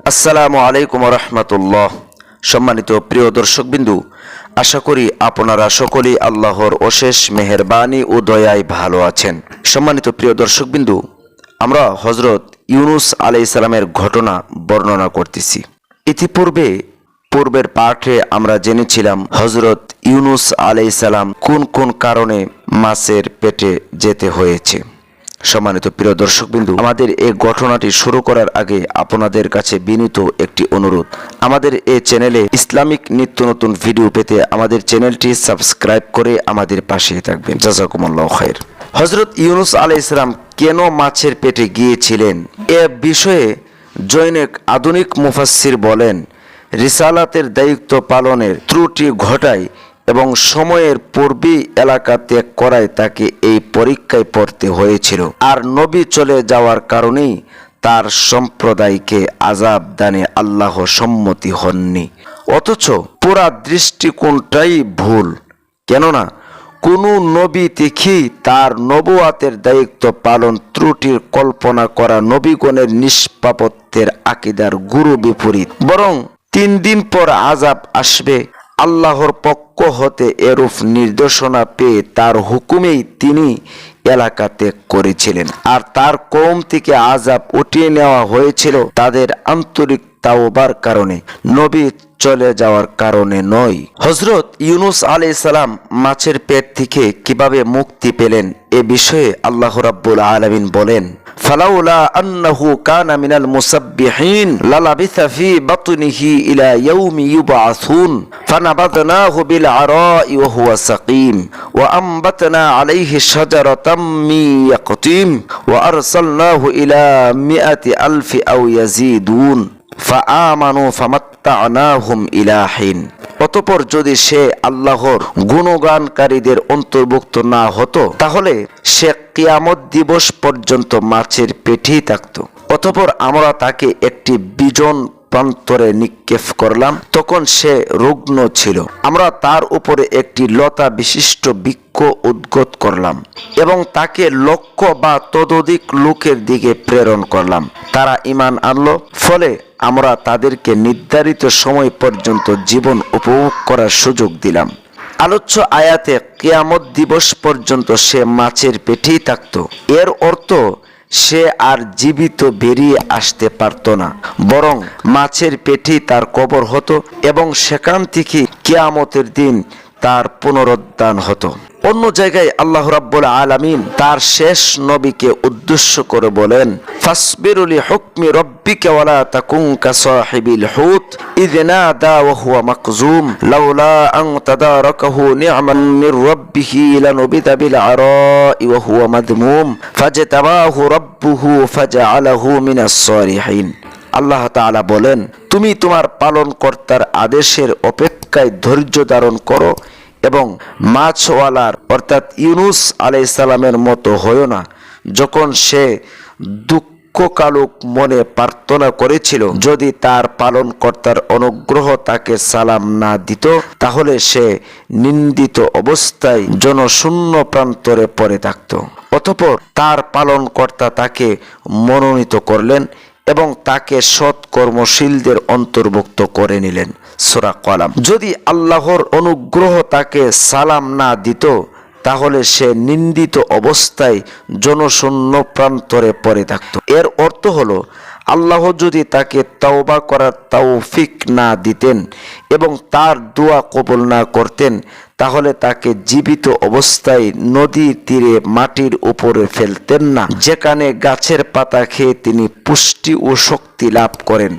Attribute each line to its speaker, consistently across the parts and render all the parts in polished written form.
Speaker 1: আসসালামু আলাইকুম রহমতুল্লাহ। সম্মানিত প্রিয় দর্শকবিন্দু, আশা করি আপনারা সকলেই আল্লাহর অশেষ মেহেরবানি ও দয়ায় ভালো আছেন। সম্মানিত প্রিয় দর্শকবিন্দু, আমরা হযরত ইউনুস আলাইহিস সালামের ঘটনা বর্ণনা করতেছি। পূর্বের পাঠে আমরা জেনেছিলাম হযরত ইউনুস আলাইহিস সালাম কোন কোন কারণে মাছের পেটে যেতে হয়েছে। সম্মানিত প্রিয় দর্শকবিন্দু, আমাদের এই ঘটনাটি শুরু করার আগে আপনাদের কাছে বিনীত একটি অনুরোধ, আমাদের এই চ্যানেলে ইসলামিক নিত্য নতুন ভিডিও পেতে আমাদের চ্যানেলটি সাবস্ক্রাইব করে আমাদের পাশে থাকবেন। জাযাকুমুল্লাহু খাইর। হযরত ইউনুস আলাইহিস সালাম কেন মাছের পেটে গিয়েছিলেন এ বিষয়ে জনৈক আধুনিক মুফাসসির বলেন, রিসালাতের দায়িত্ব পালনের ত্রুটি ঘটায় এবং সময়ের পূর্বেই এলাকা ত্যাগ করায় তাকে এই পরীক্ষায় পড়তে হয়েছিল। আর নবী চলে যাওয়ার কারণেই তার সম্প্রদায়কে আযাব দানে আল্লাহ সম্মতি হননি। অথচ পুরা দৃষ্টিকোণটাই ভুল। কেননা কোনো নবী দেখেই তার নবুয়াতের দায়িত্ব পালন ত্রুটির কল্পনা করা নবীগণের নিষ্পাপত্বের আকীদার গুরু বিপরীত। বরং 3 দিন পর আযাব আসবে, আল্লাহর পক্ষ হতে এরূপ নির্দেশনা পেয়ে তার হুকুমেই তিনি এলাকা ত্যাগ করেছিলেন। আর তার কওম থেকে আযাব উঠিয়ে নেওয়া হয়েছিল তাদের আন্তরিক তাওবার কারণে, নবী চলে যাওয়ার কারণে নয়। হযরত ইউনুস আলাইহিস সালাম মাছের পেট থেকে কিভাবে মুক্তি পেলেন এ বিষয়ে আল্লাহ রাব্বুল আলামিন বলেন, ফালাউলা আন্নাহু কানা মিনাল মুসাব্বিহিন লালাবিথা ফি বাতনিহি ইলা ইয়াউমি ইউবআসুন ফানাবাদনাহু বিল আরাই ওয়া হুয়া সাকিম ওয়া আমবাতনা আলাইহি শাজারাতাম মিন ইয়াকতিম ওয়া আরসালনাহু ইলা মিআতি আলফি আও ইয়াজিদুন ফাআমানু ফামাত্তা'নাহুম ইলা হিন। অতঃপর যদি সে আল্লাহর গুণগানকারীদের অন্তর্ভুক্ত না হতো তাহলে সে কিয়ামত দিবস পর্যন্ত মাছের পেটেই থাকত। অতঃপর আমরা তাকে একটি বিজন প্রান্তরে নিক্ষেপ করলাম, তখন সে রুগ্ন ছিল। আমরা তার উপরে একটি লতা বিশিষ্ট বৃক্ষ উদ্গত করলাম এবং তাকে লক্ষ বা ততোধিক লোকের দিকে প্রেরণ করলাম। তারা ঈমান আনলো, ফলে আমরা তাদেরকে নির্ধারিত সময় পর্যন্ত জীবন উপভোগ করার সুযোগ দিলাম। আলোচ্য আয়াতে কিয়ামত দিবস পর্যন্ত সে মাছের পেটেই থাকত, এর অর্থ সে আর জীবিত বেরিয়ে আসতে পারত না, বরং মাছের পেটেই তার কবর হতো এবং সেখান থেকে কিয়ামতের দিন তার পুনরুত্থান হতো। অন্য জায়গায় আল্লাহ রাব্বুল আলামিন তার শেষ নবীকে উদ্দেশ্য করে বলেন, ফাসবিরু লিহুকমি রাব্বিকা ওয়ালা তাকুন কাসাহিবিল হুত ইয নাদা ওয়া হুয়া মাকজুম লাউলা আন তাদারাকাহু নি'মান মির রাব্বিহি লানুবিতা বিল আরাই ওয়া হুয়া মাদমুম ফাজতাবাহু রাব্বুহু ফাজআলাহু মিনাস সালিহিন। আল্লাহ তাআলা বলেন, তুমি তোমার পালনকর্তার আদেশের অপেক্ষায় ধৈর্য ধারণ করো এবং মাছওয়ালার অর্থাৎ ইউনুস আলাইহিস সালামের মতো হয়ো না, যখন সে দুঃখকালুক মনে প্রার্থনা করেছিল যদি তার পালনকর্তার অনুগ্রহ তাকে সালাম না দিত তাহলে সে নিন্দিত অবস্থায় জনশূন্য প্রান্তরে পড়ে থাকত। অতঃপর তার পালনকর্তা তাকে মনোনীত করলেন এবং তাকে সৎ কর্মশীলদের অন্তর্ভুক্ত করে নিলেন। সূরা কলাম। যদি আল্লাহর অনুগ্রহ তাকে সালাম না দিত তাহলে সে নিন্দিত অবস্থায় জনশূন্য প্রান্তরে পড়ে থাকত। এর অর্থ হলো, আল্লাহ যদি তাকে তওবা করার তৌফিক না দিতেন এবং তার দোয়া কবুল না করতেন তাহলে তাকে জীবিত অবস্থায় নদীর তীরে মাটির উপরে ফেলতেন না, যেখানে গাছের পাতা খেয়ে তিনি পুষ্টি ও শক্তি লাভ করেন,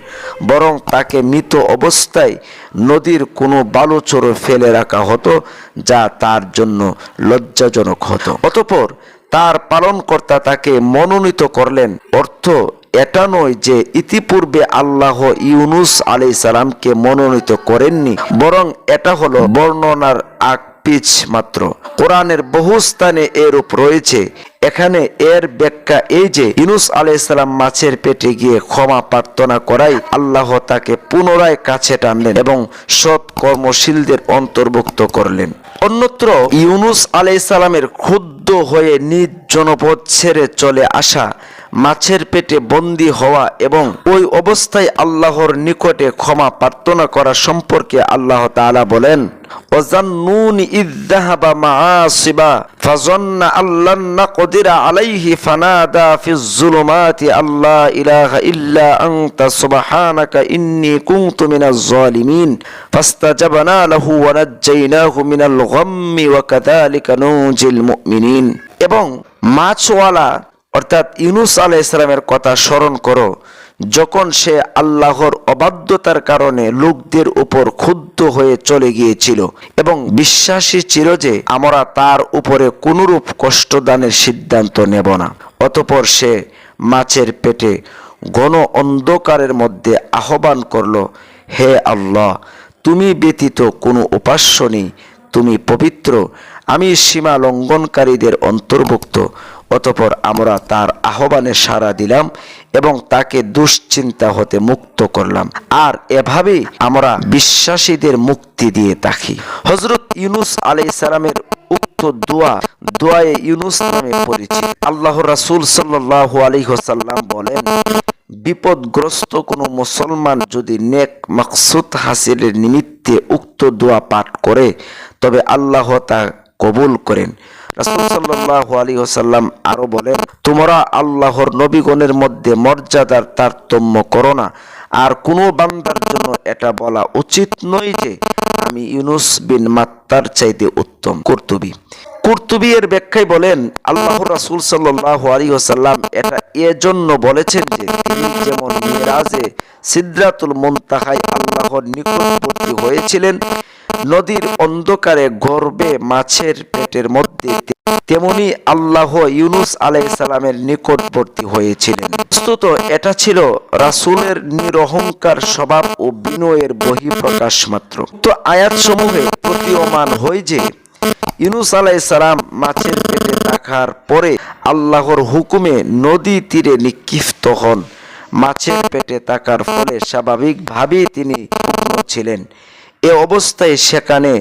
Speaker 1: বরং তাকে মৃত অবস্থায় নদীর কোনো বালুচরে ফেলে রাখা হতো, যা তার জন্য লজ্জাজনক হতো। অতঃপর তার পালনকর্তা তাকে মনোনীত করলেন। অর্থ এটা নয় যে ইতিপূর্বে আল্লাহ ইউনুস আলাইহিস সালামকে মনোনীত করেননি, বরং এটা হলো বর্ণনার আকপিচ মাত্র। কোরআনের বহু স্থানে এরূপ রয়েছে। এখানে এর ব্যাখ্যা এই যে ইউনুস আলাইহিস সালাম মাছের পেটে গিয়ে ক্ষমা প্রার্থনা করাই আল্লাহ তাকে পুনরায় কাছে টানলেন এবং সৎ কর্মশীলদের অন্তর্ভুক্ত করলেন। অন্যত্র ইউনুস আলাইহিস সালামের ক্ষুব্ধ হয়ে নিজ জনপদ ছেড়ে চলে আসা মাছের পেটে বন্দী হওয়া এবং ওই অবস্থায় আল্লাহর নিকটে ক্ষমা প্রার্থনা করা সম্পর্কে আল্লাহ তাআলা বলেন, ওয়াজান্নুন ইয যাহাবা মাআসিবা ফাযান্না আল্লান নাকদিরা আলাইহি ফানাদা ফিজ যুলুমাতি আল্লা ইলাহা ইল্লা আনতা সুবহানাকা ইন্নী কুনতু মিনাজ জালিমিন ফাস্তাজাবনা লাহু ওয়া নাজ্জায়নাহু মিনাল গাম্মি ওয়া কাযালিকা নুজিল মুমিনিন। এবং মাছওয়ালা অর্থাৎ ইউনুস আলাইহিস সালামের কথা স্মরণ করো, যখন সে আল্লাহর অবাধ্যতার কারণে লোকদের উপর ক্ষুব্ধ হয়ে চলে গিয়েছিল এবং বিশ্বাসী ছিল যে আমরা তার উপরে কোনরূপ কষ্টদানের সিদ্ধান্ত নেব না। অতঃপর সে মাছের পেটে ঘন অন্ধকারের মধ্যে আহ্বান করল, হে আল্লাহ, তুমি ব্যতীত কোনো উপাস্য নেই, তুমি পবিত্র, আমি সীমা লঙ্ঘনকারীদের অন্তর্ভুক্ত। অতঃপর আমরা তার আহ্বানে সাড়া দিলাম এবং তাকে দুশ্চিন্তা হতে মুক্ত করলাম, আর এভাবেই আমরা বিশ্বাসীদের মুক্তি দিয়ে থাকি। হযরত ইউনুস আলাইহিস সালামের উক্ত দোয়ায়ে ইউনুস নামে পরিচিত। আল্লাহর রাসূল সাল্লাল্লাহু আলাইহি ওয়াসাল্লাম বলেন, বিপদগ্রস্ত কোনো মুসলমান যদি নেক মাকসুদ হাসিলের নিমিত্তে উক্ত দোয়া পাঠ করে তবে আল্লাহ তা কবুল করেন। রাসূল সাল্লাল্লাহু আলাইহি ওয়াসাল্লাম আরো বলেন, তোমরা আল্লাহর নবীগণের মধ্যে মর্যাদার তারতম্য করো না, আর কোনো বান্দার জন্য এটা বলা উচিত নয় যে আমি ইউনুস বিন মাত্তার চাইতে উত্তম। কুরতুবী এর ব্যাখ্যায় বলেন, আল্লাহর রাসূল সাল্লাল্লাহু আলাইহি ওয়াসাল্লাম এটা এজন্য বলেছেন যে তিনি যেমন মিরাজে সিদরাতুল মুনতাহায় আল্লাহর নিকটবর্তী হয়েছিলেন, নদীর অন্ধকারে গর্বে মাছের পেটের মধ্যে, তেমনি আল্লাহ ইউনুস আলাইহিস সালামের নিকটবর্তী হয়েছিলেন। বস্তুত এটা ছিল রাসূলের নিরহংকার স্বভাব ও বিনয়ের বহিঃপ্রকাশ মাত্র। তো আয়াত সমূহে প্রতীয়মান হয় যে ইউনুস আলাইহিস সালাম মাছের পেটে থাকার পরে আল্লাহর হুকুমে নদী তীরে নিক্ষিপ্ত হন। মাছের পেটে থাকার ফলে স্বাভাবিকভাবেই তিনি ছিলেন। এ অবস্থায় সেখানে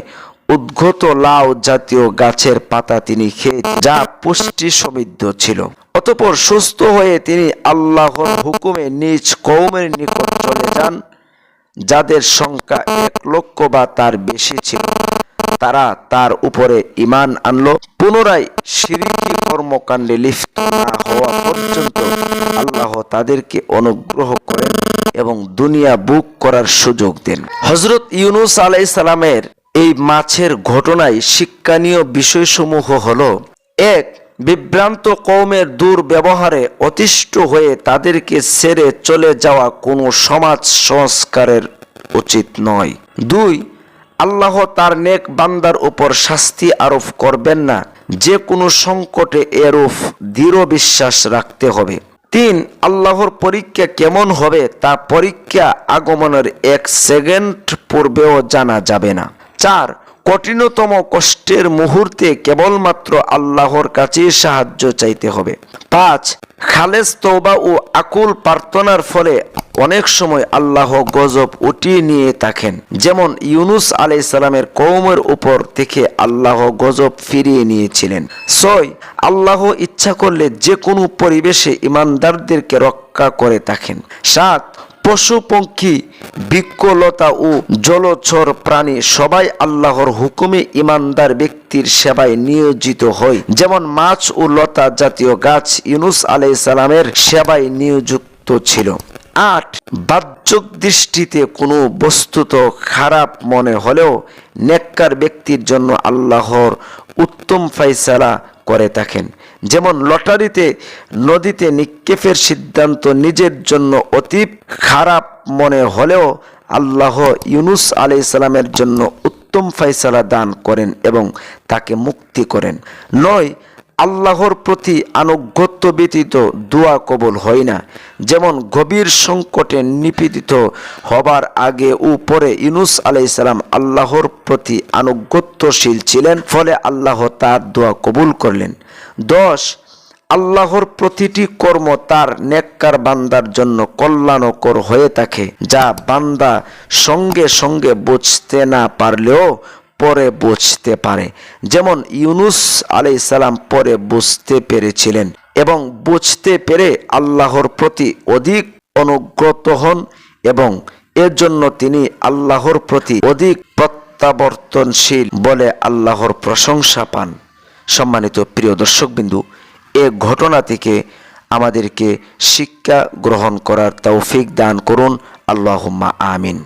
Speaker 1: উদ্গত লাউ জাতীয় গাছের পাতা তিনি খেয়ে, যা পুষ্টি সমৃদ্ধ ছিল। অতঃপর সুস্থ হয়ে তিনি আল্লাহর হুকুমে নিজ কওমের নিকট চলে যান, যাদের সংখ্যা 1 লক্ষ বা তার বেশি ছিল। তারা তার উপরে ঈমান আনলো। পুনরায় শিরকি কর্মকাণ্ডে লিপ্ত না হওয়া পর্যন্ত আল্লাহ তাদেরকে অনুগ্রহ করেন এবং দুনিয়া বুক করার সুযোগ দেন। হযরত ইউনুস আলাইহিস সালামের এই মাছের ঘটনায় শিক্ষণীয় বিষয়সমূহ হলো: 1. বিভ্রান্ত কওমের দুর্ব্যবহারে অতিষ্ঠ হয়ে তাদেরকে ছেড়ে চলে যাওয়া কোনো সমাজ সংস্কারের উচিত নয়। 2. আল্লাহ তার নেক বান্দার উপর শাস্তি আরোপ করবেন না, যে কোনো সংকটে এরূপ দৃঢ় বিশ্বাস রাখতে হবে। 3. আল্লাহর পরীক্ষা কেমন হবে তা পরীক্ষা আগমনের 1 সেকেন্ড পূর্বেও জানা যাবে না। 4. কঠিনতম কষ্টের মুহূর্তে কেবলমাত্র আল্লাহর কাছে সাহায্য চাইতে হবে। 5. খালেস তওবা ও আকুল প্রার্থনার ফলে অনেক সময় আল্লাহ গজব উঠিয়ে নিয়ে থাকেন, যেমন ইউনুস আলাইহিস সালামের কওমের উপর থেকে আল্লাহ গজব ফিরিয়ে নিয়েছিলেন। 6. আল্লাহ ইচ্ছা করলে যে কোনো পরিবেশে ঈমানদারদেরকে রক্ষা করে থাকেন। 7. পশু পক্ষী, বৃক্ষলতা ও জলচর প্রাণী সবাই আল্লাহর হুকুমে ঈমানদার ব্যক্তির সেবায় নিয়োজিত হয়, যেমন মাছ ও লতা জাতীয় গাছ ইউনুস আলাইহিস সালামের সেবায় নিয়োজিত ছিল। 8. বাহ্যিক দৃষ্টিতে কোনো বস্তুত খারাপ মনে হলেও নেককার ব্যক্তির জন্য আল্লাহর উত্তম ফায়সালা করে থাকেন, যেমন লটারিতে নদীতে নিক্ষেপের সিদ্ধান্ত নিজের জন্য অতি খারাপ মনে হলেও আল্লাহ ইউনুস আলাইহিস সালামের জন্য উত্তম ফায়সালা দান করেন এবং তাকে মুক্তি করেন। 9. আল্লাহর প্রতি আনুগত্য ব্যতীত দোয়া কবুল হয় না, যেমন গভীর সংকটে নিপীড়িত হবার আগে ও পরে ইউনুস আলাইহিস সালাম আল্লাহর প্রতি আনুগত্যশীল ছিলেন, ফলে আল্লাহ তার দোয়া কবুল করলেন। 10. আল্লাহর প্রতিটি কর্ম তার নেককার বান্দার জন্য কল্যাণকর হয়ে থাকে, যা বান্দা সঙ্গে সঙ্গে বুঝতে না পারলেও পরে বুঝতে পারে, যেমন ইউনুস আলাইহিস সালাম পরে বুঝতে পেরেছিলেন। এবং বুঝতে পেরে আল্লাহর প্রতি অধিক অনুগত হন এবং এর জন্য তিনি আল্লাহর প্রতি অধিক প্রত্যাবর্তনশীল বলে আল্লাহর প্রশংসা পান। সম্মানিত প্রিয় দর্শকবিন্দু, এ ঘটনা থেকে আমাদেরকে শিক্ষা গ্রহণ করার তৌফিক দান করুন। আল্লাহুম্মা আমিন।